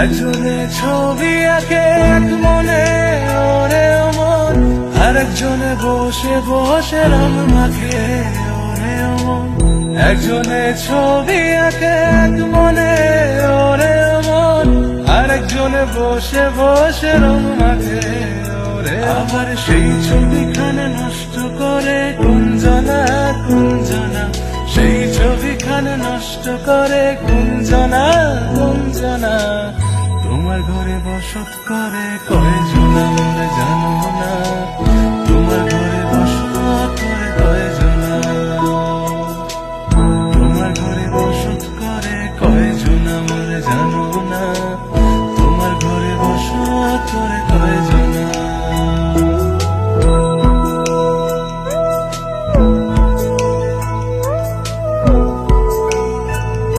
একজনে ছবি আঁকে এক মনে ওরে মন, আরেকজনে বসে বসে রং মাখে ওরে মন। একজনে ছবি আঁকে এক মনে ওরে মন, আরেকজনে বসে বসে রং মাখে ওরে। আবার সেই ছবিখানে নষ্ট করে কুঞ্জনা কুঞ্জনা, সেই ছবিখানে নষ্ট করে কুঞ্জনা কুঞ্জনা। তোমার ঘরে বসত করে কয়জন আমরা জানো না, তোমার ঘরে